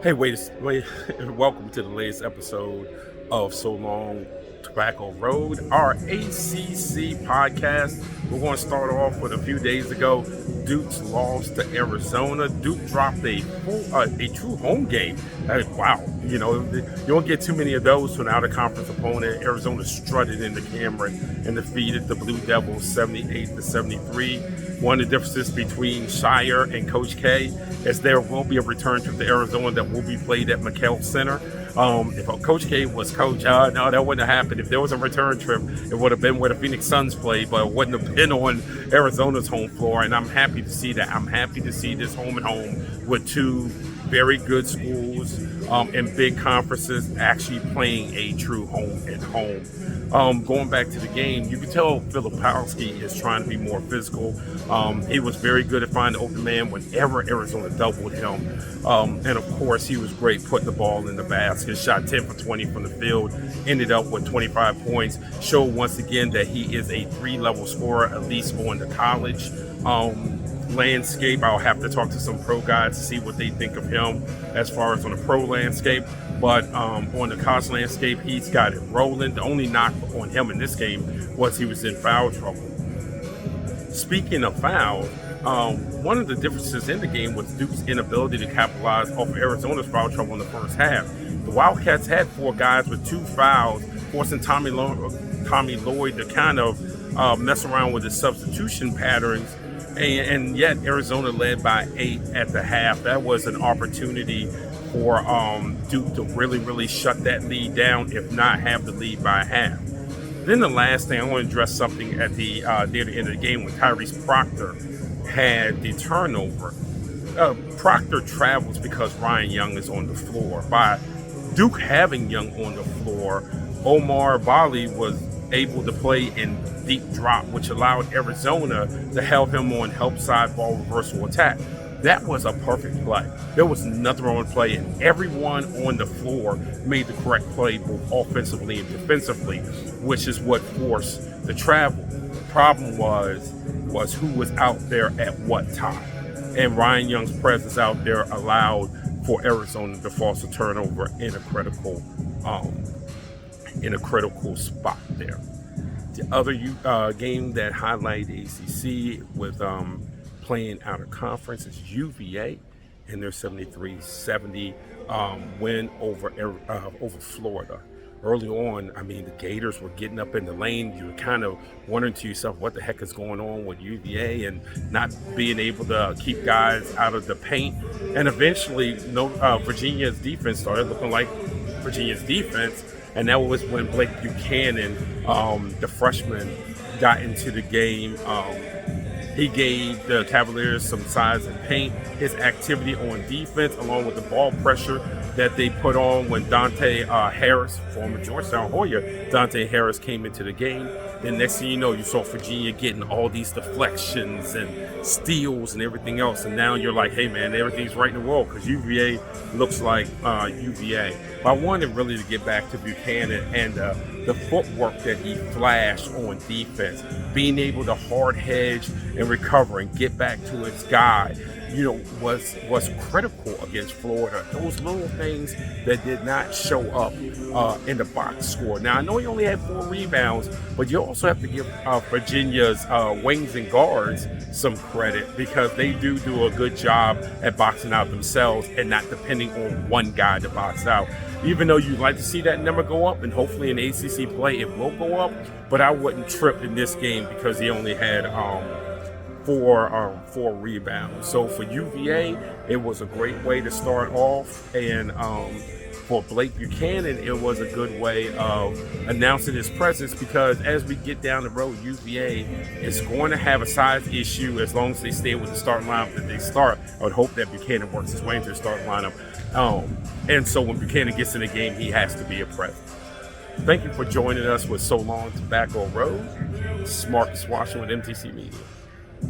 Hey, wait, welcome to the latest episode of So Long Tobacco Road, our ACC podcast. We're going to start off with a few days ago. Duke's lost to Arizona. Duke dropped a true home game. Wow, you don't get too many of those to an out-of-conference opponent. Arizona strutted into Cameron and defeated the Blue Devils 78-73. One of the differences between Shire and Coach K is there will be a return trip to Arizona that will be played at McKell Center. If Coach K was coach, no, that wouldn't have happened. If there was a return trip, it would have been where the Phoenix Suns played, but it wouldn't have been on Arizona's home floor. And I'm happy to see that. I'm happy to see this home and home with two very good schools in big conferences actually playing a true home and home. Going back to the game, you can tell Filipowski is trying to be more physical. He was very good at finding the open man whenever Arizona doubled him. And of course, he was great putting the ball in the basket. Shot 10 for 20 from the field, ended up with 25 points. Showed once again that he is a three-level scorer, at least on the college landscape. I'll have to talk to some pro guys to see what they think of him as far as on the pro landscape. But on the college landscape, he's got it rolling. The only knock on him in this game was he was in foul trouble. Speaking of fouls, one of the differences in the game was Duke's inability to capitalize off of Arizona's foul trouble in the first half. The Wildcats had four guys with two fouls, forcing Tommy Lloyd to kind of mess around with his substitution patterns. And yet Arizona led by 8 at the half. That was an opportunity for Duke to really shut that lead down, if not have the lead by half. Then the last thing, I want to address something at the near the end of the game when Tyrese Proctor had the turnover. Proctor travels because Ryan Young is on the floor. By Duke having Young on the floor, Omar Bali was able to play in deep drop, which allowed Arizona to help him on help side ball reversal attack. That was a perfect play. There was nothing wrong with play, and everyone on the floor made the correct play both offensively and defensively, which is what forced the travel. The problem was who was out there at what time. And Ryan Young's presence out there allowed for Arizona to force a turnover in a critical spot there. The other game that highlighted the ACC with playing out of conference is UVA and their 73-70 win over Florida. Early on, I mean, the Gators were getting up in the lane. You were kind of wondering to yourself what the heck is going on with UVA and not being able to keep guys out of the paint. And eventually, Virginia's defense started looking like Virginia's defense. And that was when Blake Buchanan, the freshman, got into the game. He gave the Cavaliers some size and paint. His activity on defense, along with the ball pressure that they put on when Dante Harris, former Georgetown Hoya, Dante Harris came into the game. Then next thing you know, you saw Virginia getting all these deflections and steals and everything else. And now you're like, hey, man, everything's right in the world because UVA looks like UVA. But I wanted really to get back to Buchanan and the footwork that he flashed on defense, being able to hard hedge and recover and get back to his guy, was critical against Florida. Those little things that did not show up in the box score. Now, I know he only had 4 rebounds, but you also have to give Virginia's wings and guards some credit because they do a good job at boxing out themselves and not depending on one guy to box out. Even though you'd like to see that number go up, and hopefully in ACC play it will go up, but I wouldn't trip in this game because he only had four rebounds. So for UVA, it was a great way to start off, and for Blake Buchanan, it was a good way of announcing his presence because as we get down the road, UVA is going to have a size issue as long as they stay with the starting lineup that they start. I would hope that Buchanan works his way into the starting lineup. And so when Buchanan gets in the game, he has to be a presence. Thank you for joining us with So Long Tobacco Road. This is Marcus Washington with MTC Media.